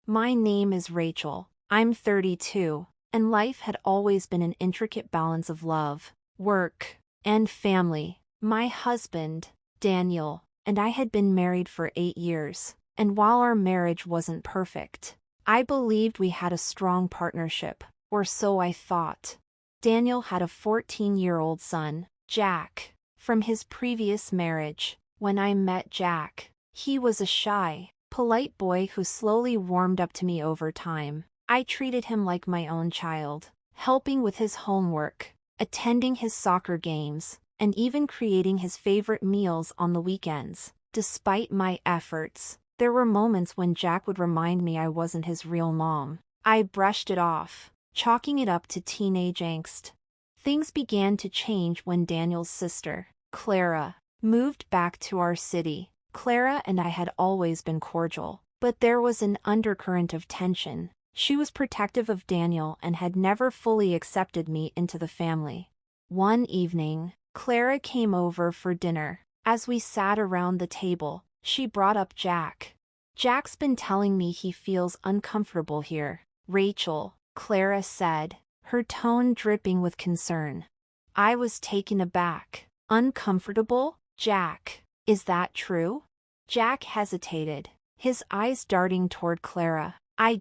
My name is Rachel. I'm 32, and life had always been an intricate balance of love, work, and family. My husband, Daniel, and I had been married for 8 years, and while our marriage wasn't perfect, I believed we had a strong partnership, or so I thought. Daniel had a 14-year-old son, Jack, from his previous marriage. When I met Jack, he was a shy, polite boy who slowly warmed up to me over time. I treated him like my own child, helping with his homework, attending his soccer games, and even creating his favorite meals on the weekends. Despite my efforts, there were moments when Jack would remind me I wasn't his real mom. I brushed it off, chalking it up to teenage angst. Things began to change when Daniel's sister, Clara, moved back to our city. Clara and I had always been cordial, but there was an undercurrent of tension. She was protective of Daniel and had never fully accepted me into the family. One evening, Clara came over for dinner. As we sat around the table, she brought up Jack. "Jack's been telling me he feels uncomfortable here, Rachel," Clara said, her tone dripping with concern. I was taken aback. "Uncomfortable, Jack? Is that true?" Jack hesitated, his eyes darting toward Clara. I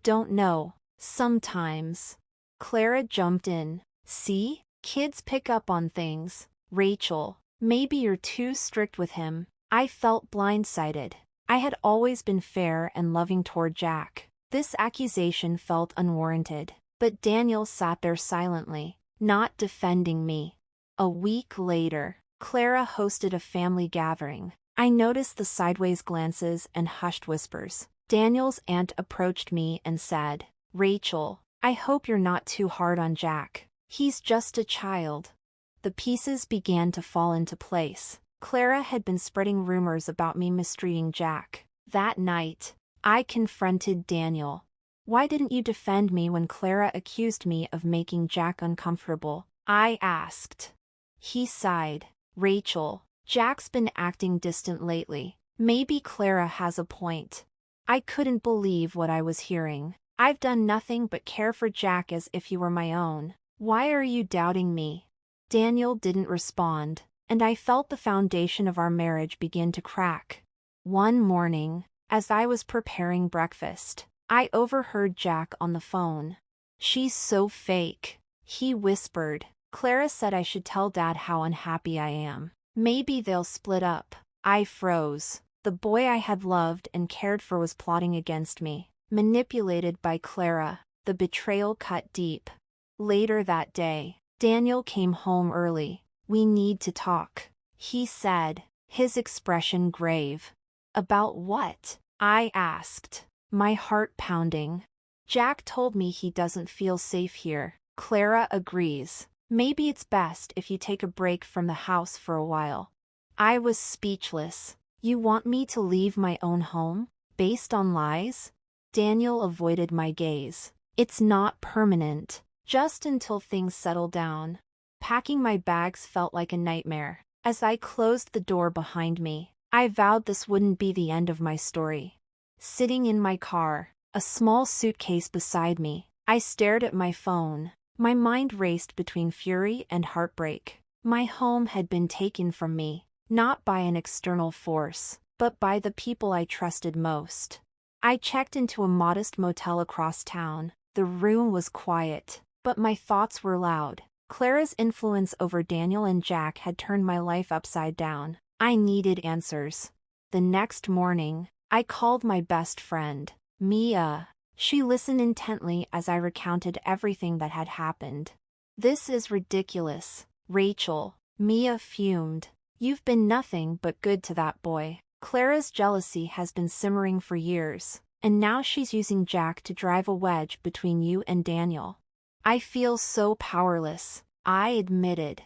don't know. Sometimes." Clara jumped in. "See? Kids pick up on things. Rachel, maybe you're too strict with him." I felt blindsided. I had always been fair and loving toward Jack. This accusation felt unwarranted, but Daniel sat there silently, not defending me. A week later, Clara hosted a family gathering. I noticed the sideways glances and hushed whispers. Daniel's aunt approached me and said, "Rachel, I hope you're not too hard on Jack. He's just a child." The pieces began to fall into place. Clara had been spreading rumors about me mistreating Jack. That night, I confronted Daniel. "Why didn't you defend me when Clara accused me of making Jack uncomfortable?" I asked. He sighed. "Rachel, Jack's been acting distant lately. Maybe Clara has a point." I couldn't believe what I was hearing. "I've done nothing but care for Jack as if he were my own. Why are you doubting me?" Daniel didn't respond, and I felt the foundation of our marriage begin to crack. One morning, as I was preparing breakfast, I overheard Jack on the phone. "She's so fake," he whispered. "Clara said I should tell Dad how unhappy I am. Maybe they'll split up." I froze. The boy I had loved and cared for was plotting against me. Manipulated by Clara, the betrayal cut deep. Later that day, Daniel came home early. "We need to talk," he said, his expression grave. "About what?" I asked, my heart pounding. "Jack told me he doesn't feel safe here. Clara agrees. Maybe it's best if you take a break from the house for a while." I was speechless. "You want me to leave my own home? Based on lies?" Daniel avoided my gaze. "It's not permanent. Just until things settle down." Packing my bags felt like a nightmare. As I closed the door behind me, I vowed this wouldn't be the end of my story. Sitting in my car, a small suitcase beside me, I stared at my phone. My mind raced between fury and heartbreak. My home had been taken from me, not by an external force, but by the people I trusted most. I checked into a modest motel across town. The room was quiet, but my thoughts were loud. Clara's influence over Daniel and Jack had turned my life upside down. I needed answers. The next morning, I called my best friend, Mia. She listened intently as I recounted everything that had happened. "This is ridiculous, Rachel," Mia fumed. "You've been nothing but good to that boy. Clara's jealousy has been simmering for years, and now she's using Jack to drive a wedge between you and Daniel." "I feel so powerless," I admitted.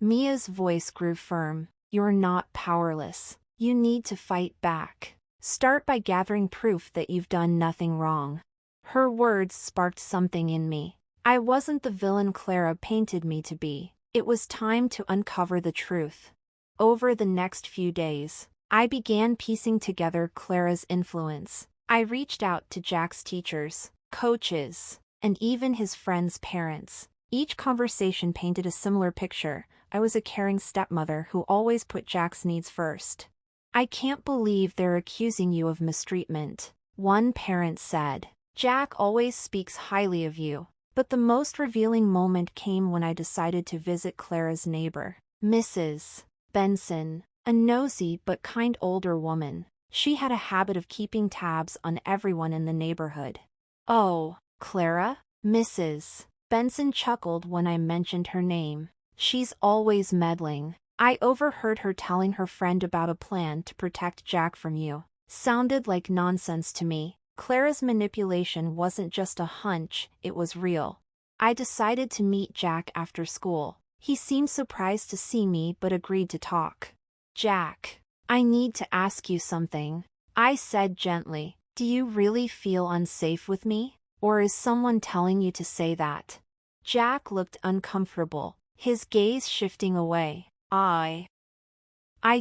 Mia's voice grew firm. "You're not powerless. You need to fight back. Start by gathering proof that you've done nothing wrong." Her words sparked something in me. I wasn't the villain Clara painted me to be. It was time to uncover the truth. Over the next few days, I began piecing together Clara's influence. I reached out to Jack's teachers, coaches, and even his friends' parents. Each conversation painted a similar picture. I was a caring stepmother who always put Jack's needs first. I can't believe they're accusing you of mistreatment, one parent said. Jack always speaks highly of you. But the most revealing moment came when I decided to visit Clara's neighbor, Mrs. Benson, a nosy but kind older woman. She had a habit of keeping tabs on everyone in the neighborhood. "Oh, Clara?" Mrs. Benson chuckled when I mentioned her name. "She's always meddling. I overheard her telling her friend about a plan to protect Jack from you. Sounded like nonsense to me." Clara's manipulation wasn't just a hunch, it was real. I decided to meet Jack after school. He seemed surprised to see me but agreed to talk. "Jack, I need to ask you something," I said gently. "Do you really feel unsafe with me? Or is someone telling you to say that?" Jack looked uncomfortable, his gaze shifting away. I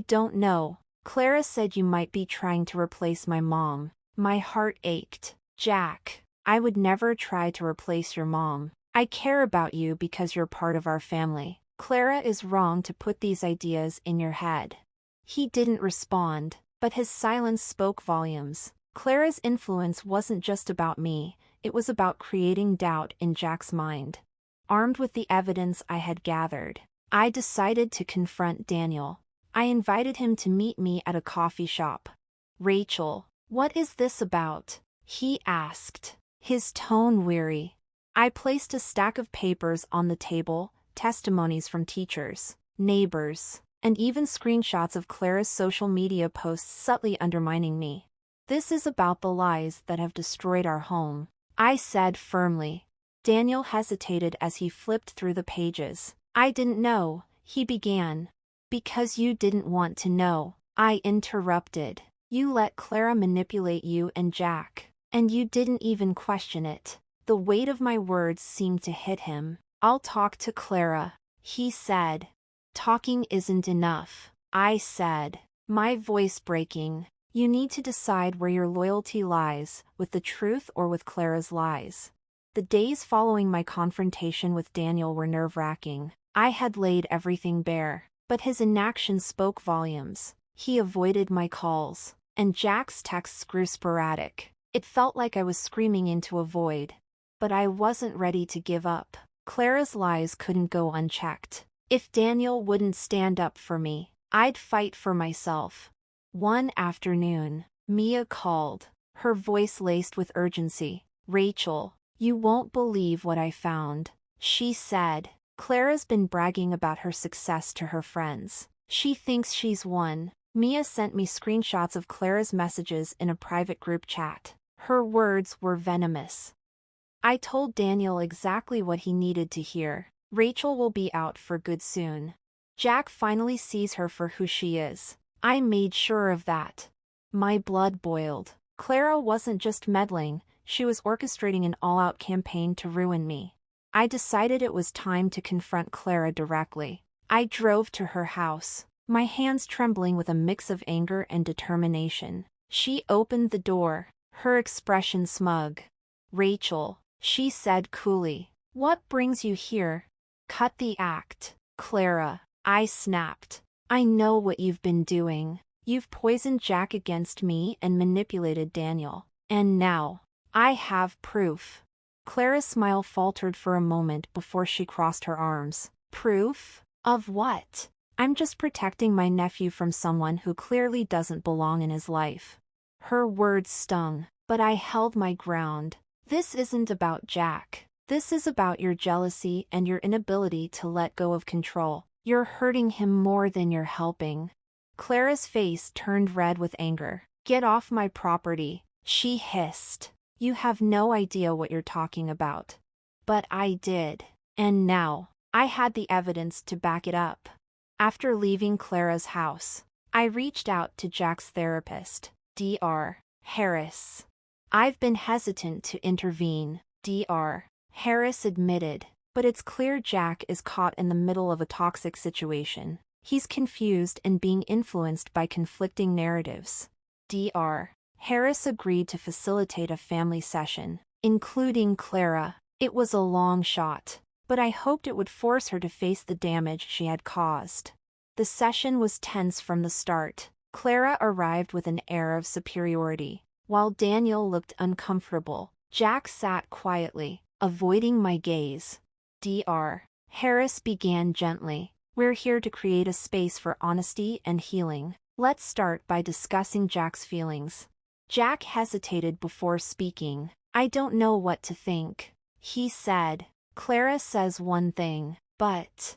don't know. Clara said you might be trying to replace my mom." My heart ached. "Jack, I would never try to replace your mom. I care about you because you're part of our family. Clara is wrong to put these ideas in your head." He didn't respond, but his silence spoke volumes. Clara's influence wasn't just about me, it was about creating doubt in Jack's mind. Armed with the evidence I had gathered, I decided to confront Daniel. I invited him to meet me at a coffee shop. "Rachel, what is this about?" he asked, his tone weary. I placed a stack of papers on the table, testimonies from teachers, neighbors, and even screenshots of Clara's social media posts subtly undermining me. "This is about the lies that have destroyed our home," I said firmly. Daniel hesitated as he flipped through the pages. "I didn't know," he began. "Because you didn't want to know," I interrupted. "You let Clara manipulate you and Jack, and you didn't even question it." The weight of my words seemed to hit him. "I'll talk to Clara," he said. "Talking isn't enough," I said, my voice breaking. "You need to decide where your loyalty lies, with the truth or with Clara's lies." The days following my confrontation with Daniel were nerve-wracking. I had laid everything bare, but his inaction spoke volumes. He avoided my calls, and Jack's texts grew sporadic. It felt like I was screaming into a void. But I wasn't ready to give up. Clara's lies couldn't go unchecked. If Daniel wouldn't stand up for me, I'd fight for myself. One afternoon, Mia called, her voice laced with urgency. "Rachel, you won't believe what I found," she said. "Clara's been bragging about her success to her friends. She thinks she's won." Mia sent me screenshots of Clara's messages in a private group chat. Her words were venomous. I told Daniel exactly what he needed to hear. "Rachel will be out for good soon. Jack finally sees her for who she is." I made sure of that. My blood boiled. Clara wasn't just meddling, she was orchestrating an all-out campaign to ruin me. I decided it was time to confront Clara directly. I drove to her house, my hands trembling with a mix of anger and determination. She opened the door, her expression smug. "Rachel," she said coolly, "what brings you here?" "Cut the act, Clara," I snapped. "I know what you've been doing. You've poisoned Jack against me and manipulated Daniel. And now, I have proof." Clara's smile faltered for a moment before she crossed her arms. "Proof? Of what?" "I'm just protecting my nephew from someone who clearly doesn't belong in his life." Her words stung, but I held my ground. "This isn't about Jack. This is about your jealousy and your inability to let go of control. You're hurting him more than you're helping." Clara's face turned red with anger. "Get off my property," she hissed. "You have no idea what you're talking about." But I did. And now, I had the evidence to back it up. After leaving Clara's house, I reached out to Jack's therapist, Dr. Harris. "I've been hesitant to intervene," Dr. Harris admitted, "but it's clear Jack is caught in the middle of a toxic situation. He's confused and being influenced by conflicting narratives." Dr. Harris agreed to facilitate a family session, including Clara. It was a long shot, but I hoped it would force her to face the damage she had caused. The session was tense from the start. Clara arrived with an air of superiority, while Daniel looked uncomfortable. Jack sat quietly, avoiding my gaze. Dr. Harris began gently. We're here to create a space for honesty and healing. Let's start by discussing Jack's feelings. Jack hesitated before speaking. I don't know what to think, he said. Clara says one thing, but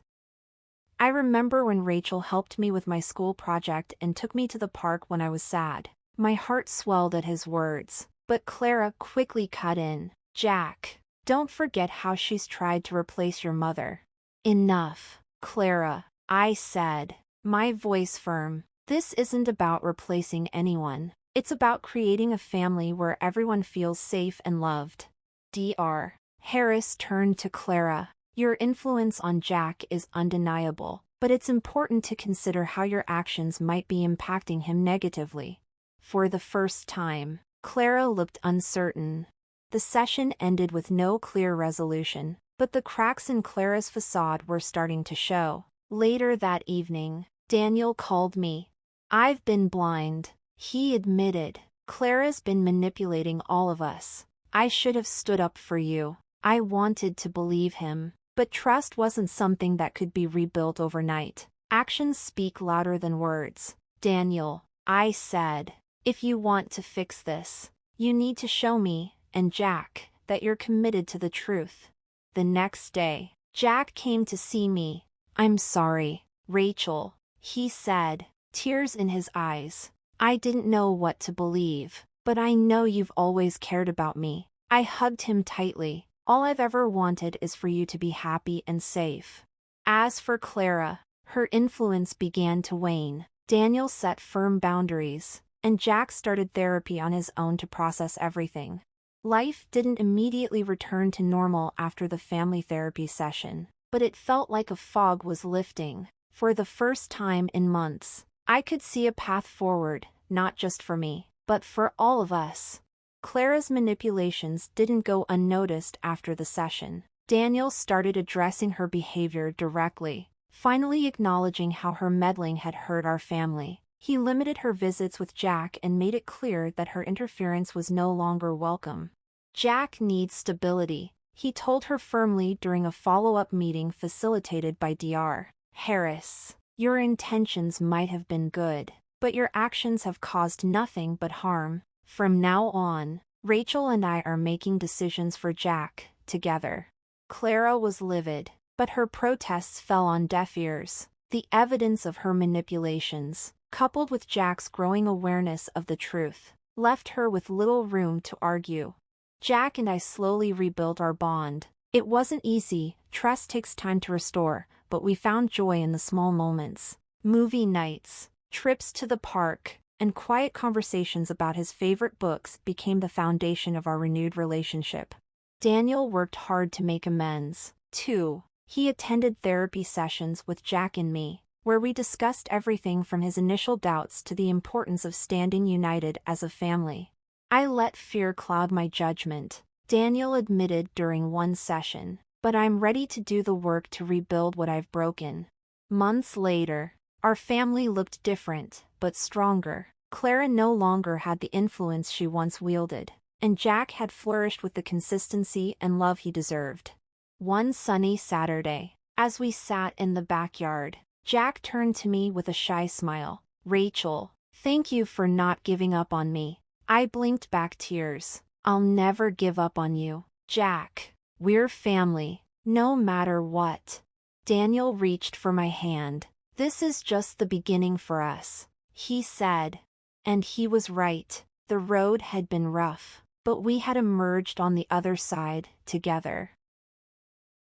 I remember when Rachel helped me with my school project and took me to the park when I was sad. My heart swelled at his words, but Clara quickly cut in. Jack, don't forget how she's tried to replace your mother. Enough, Clara, I said, my voice firm. This isn't about replacing anyone. It's about creating a family where everyone feels safe and loved. Dr. Harris turned to Clara. Your influence on Jack is undeniable, but it's important to consider how your actions might be impacting him negatively. For the first time, Clara looked uncertain. The session ended with no clear resolution, but the cracks in Clara's facade were starting to show. Later that evening, Daniel called me. I've been blind, he admitted. Clara's been manipulating all of us. I should have stood up for you. I wanted to believe him, but trust wasn't something that could be rebuilt overnight. Actions speak louder than words. Daniel, I said, if you want to fix this, you need to show me, and Jack, that you're committed to the truth. The next day, Jack came to see me. I'm sorry, Rachel, he said, tears in his eyes. I didn't know what to believe, but I know you've always cared about me. I hugged him tightly. All I've ever wanted is for you to be happy and safe. As for Clara, her influence began to wane. Daniel set firm boundaries, and Jack started therapy on his own to process everything. Life didn't immediately return to normal after the family therapy session, but it felt like a fog was lifting. For the first time in months, I could see a path forward, not just for me, but for all of us. Clara's manipulations didn't go unnoticed after the session. Daniel started addressing her behavior directly, finally acknowledging how her meddling had hurt our family. He limited her visits with Jack and made it clear that her interference was no longer welcome. Jack needs stability, he told her firmly during a follow-up meeting facilitated by Dr. Harris. Your intentions might have been good, but your actions have caused nothing but harm. From now on, Rachel and I are making decisions for Jack, together. Clara was livid, but her protests fell on deaf ears. The evidence of her manipulations, coupled with Jack's growing awareness of the truth, left her with little room to argue. Jack and I slowly rebuilt our bond. It wasn't easy, trust takes time to restore, but we found joy in the small moments. Movie nights, trips to the park, and quiet conversations about his favorite books became the foundation of our renewed relationship. Daniel worked hard to make amends, too. He attended therapy sessions with Jack and me, where we discussed everything from his initial doubts to the importance of standing united as a family. I let fear cloud my judgment, Daniel admitted during one session, but I'm ready to do the work to rebuild what I've broken. Months later, our family looked different, but stronger. Clara no longer had the influence she once wielded, and Jack had flourished with the consistency and love he deserved. One sunny Saturday, as we sat in the backyard, Jack turned to me with a shy smile. Rachel, thank you for not giving up on me. I blinked back tears. I'll never give up on you, Jack. We're family, no matter what. Daniel reached for my hand. This is just the beginning for us, he said. And he was right. The road had been rough, but we had emerged on the other side, together.